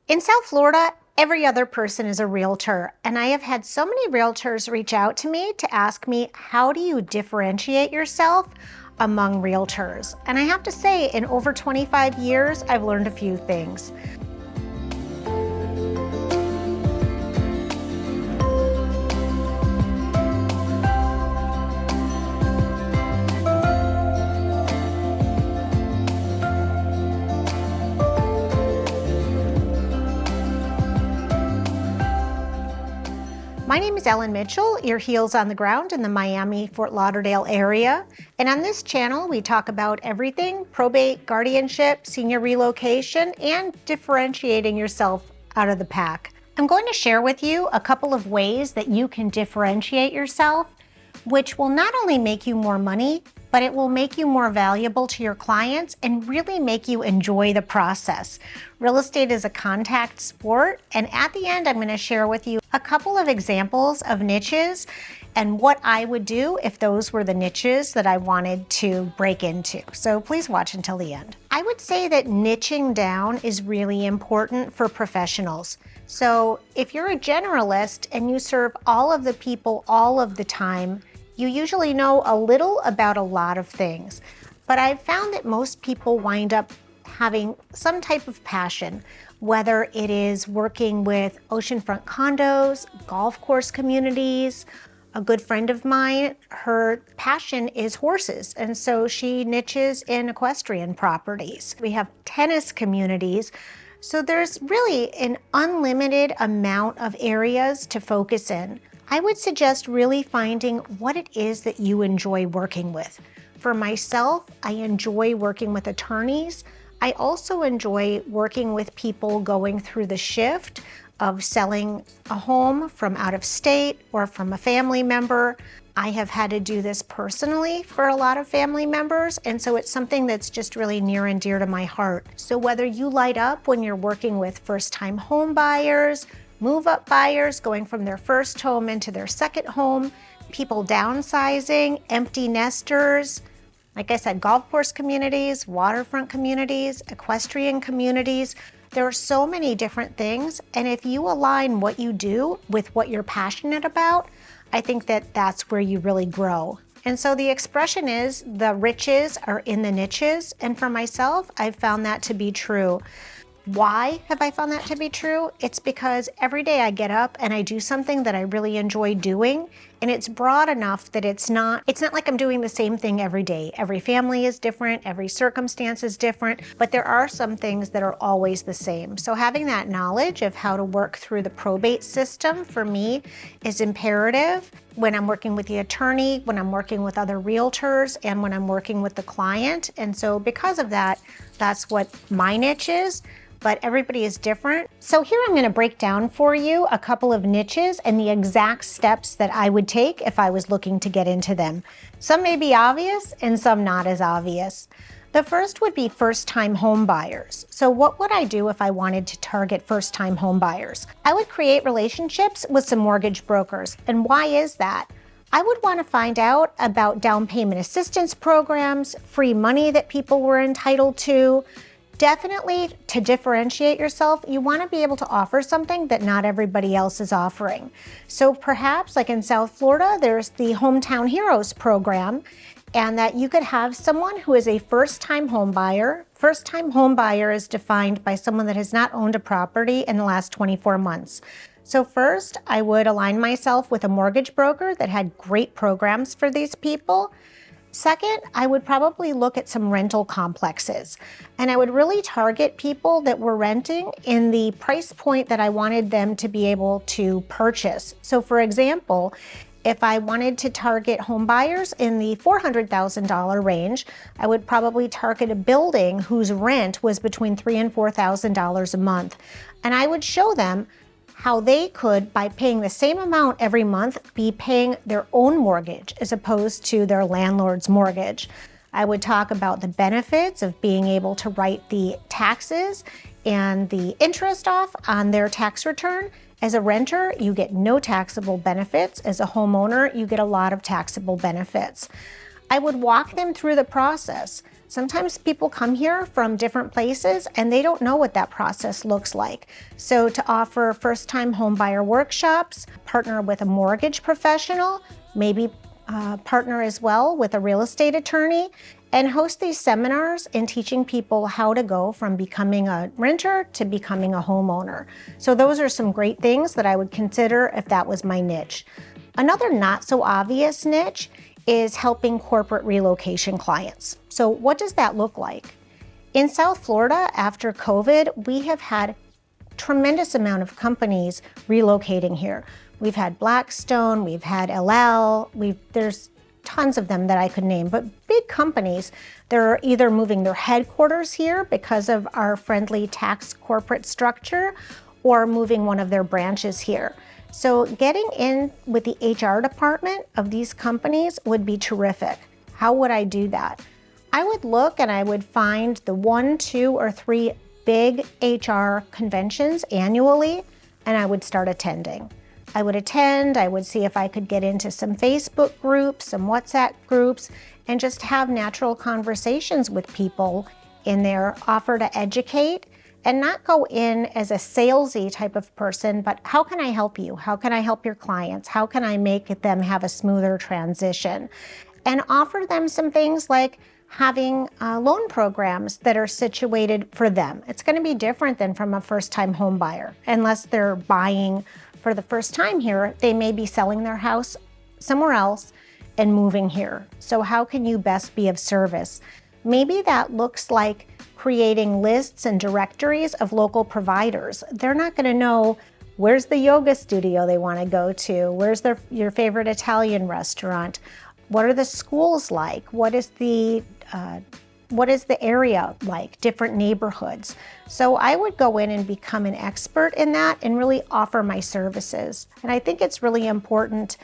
In South Florida, every other person is a realtor, and I have had so many realtors reach out to me to ask me, how do you differentiate yourself among realtors? And I have to say, in over 25 years, I've learned a few things. My name is Mitchel, your heels on the ground in the Miami, Fort Lauderdale area. And on this channel, we talk about everything probate, guardianship, senior relocation, and differentiating yourself out of the pack. I'm going to share with you a couple of ways that you can differentiate yourself, which will not only make you more money, but it will make you more valuable to your clients and really make you enjoy the process. Real estate is a contact sport, and at the end, I'm going to share with you a couple of examples of niches and what I would do if those were the niches that I wanted to break into. So please watch until the end. I would say that niching down is really important for professionals. So if you're a generalist and you serve all of the people all of the time, you usually know a little about a lot of things, but I've found that most people wind up having some type of passion, whether it is working with oceanfront condos, golf course communities. A good friend of mine, her passion is horses, and so she niches in equestrian properties. We have tennis communities. So there's really an unlimited amount of areas to focus in. I would suggest really finding what it is that you enjoy working with. For myself, I enjoy working with attorneys. I also enjoy working with people going through the shift of selling a home from out of state or from a family member. I have had to do this personally for a lot of family members, and so it's something that's just really near and dear to my heart. So whether you light up when you're working with first-time home buyers, move-up buyers going from their first home into their second home, people downsizing, empty nesters, like I said, golf course communities, waterfront communities, equestrian communities. There are so many different things, and if you align what you do with what you're passionate about, I think that that's where you really grow. And so the expression is, the riches are in the niches, and for myself, I've found that to be true. Why have I found that to be true? It's because every day I get up and I do something that I really enjoy doing, and it's broad enough that it's not like I'm doing the same thing every day. Every family is different, every circumstance is different, but there are some things that are always the same. So having that knowledge of how to work through the probate system for me is imperative when I'm working with the attorney, when I'm working with other realtors, and when I'm working with the client. And so because of that, that's what my niche is. But everybody is different. So here I'm going to break down for you a couple of niches and the exact steps that I would take if I was looking to get into them. Some may be obvious and some not as obvious. The first would be first-time home buyers. So what would I do if I wanted to target first-time home buyers? I would create relationships with some mortgage brokers. And why is that? I would want to find out about down payment assistance programs, free money that people were entitled to. Definitely, to differentiate yourself, you want to be able to offer something that not everybody else is offering. So perhaps, like in South Florida, there's the Hometown Heroes program, and that you could have someone who is a first-time home buyer. First-time home buyer is defined by someone that has not owned a property in the last 24 months. So first, I would align myself with a mortgage broker that had great programs for these people. Second, I would probably look at some rental complexes, and I would really target people that were renting in the price point that I wanted them to be able to purchase. So for example, if I wanted to target home buyers in the $400,000 range, I would probably target a building whose rent was between $3,000 and $4,000 a month. And I would show them how they could, by paying the same amount every month, be paying their own mortgage as opposed to their landlord's mortgage. I would talk about the benefits of being able to write the taxes and the interest off on their tax return. As a renter, you get no taxable benefits. As a homeowner, you get a lot of taxable benefits. I would walk them through the process. Sometimes people come here from different places and they don't know what that process looks like. So to offer first-time homebuyer workshops, partner with a mortgage professional, maybe partner as well with a real estate attorney, and host these seminars in teaching people how to go from becoming a renter to becoming a homeowner. So those are some great things that I would consider if that was my niche. Another not so obvious niche is helping corporate relocation clients. So what does that look like? In South Florida, after COVID, we have had tremendous amount of companies relocating here. We've had Blackstone, we've had LL, there's tons of them that I could name, but big companies, they're either moving their headquarters here because of our friendly tax corporate structure or moving one of their branches here. So getting in with the HR department of these companies would be terrific. How would I do that? I would look and I would find the 1, 2, or 3 big HR conventions annually, and I would start attending. I would attend, I would see if I could get into some Facebook groups, some WhatsApp groups, and just have natural conversations with people in there, offer to educate, and not go in as a salesy type of person, but how can I help you? How can I help your clients? How can I make them have a smoother transition? And offer them some things like having loan programs that are situated for them. It's going to be different than from a first-time home buyer. Unless they're buying for the first time here, they may be selling their house somewhere else and moving here. So how can you best be of service? Maybe that looks like creating lists and directories of local providers. They're not going to know where's the yoga studio they want to go to, where's your favorite Italian restaurant, what are the schools like, what is the area like, different neighborhoods. So I would go in and become an expert in that and really offer my services. And I think it's really important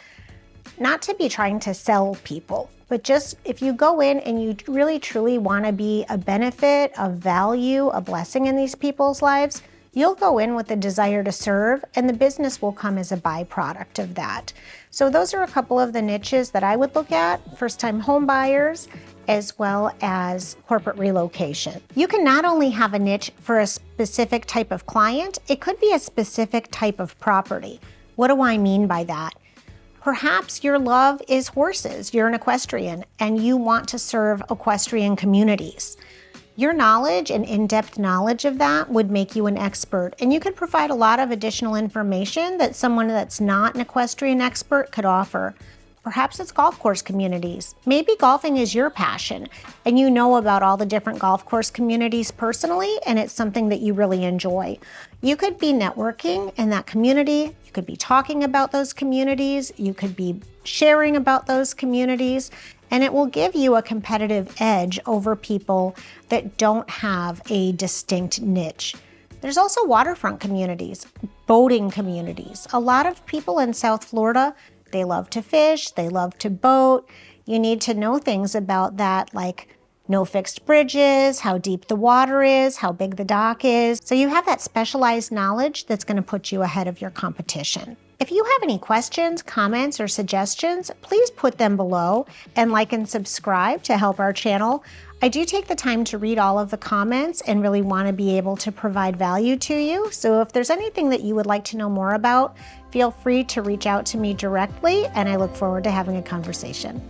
not to be trying to sell people, but just if you go in and you really truly want to be a benefit, a value, a blessing in these people's lives, you'll go in with a desire to serve, and the business will come as a byproduct of that. So those are a couple of the niches that I would look at: first-time home buyers, as well as corporate relocation. You can not only have a niche for a specific type of client, it could be a specific type of property. What do I mean by that? Perhaps your love is horses, you're an equestrian, and you want to serve equestrian communities. Your knowledge and in-depth knowledge of that would make you an expert, and you could provide a lot of additional information that someone that's not an equestrian expert could offer. Perhaps it's golf course communities. Maybe golfing is your passion and you know about all the different golf course communities personally, and it's something that you really enjoy. You could be networking in that community. You could be talking about those communities. You could be sharing about those communities, and it will give you a competitive edge over people that don't have a distinct niche. There's also waterfront communities, boating communities. A lot of people in South Florida, they love to fish, they love to boat. You need to know things about that, like no fixed bridges, how deep the water is, how big the dock is. So you have that specialized knowledge that's going to put you ahead of your competition. If you have any questions, comments, or suggestions, please put them below and like and subscribe to help our channel. I do take the time to read all of the comments and really want to be able to provide value to you. So if there's anything that you would like to know more about, feel free to reach out to me directly, and I look forward to having a conversation.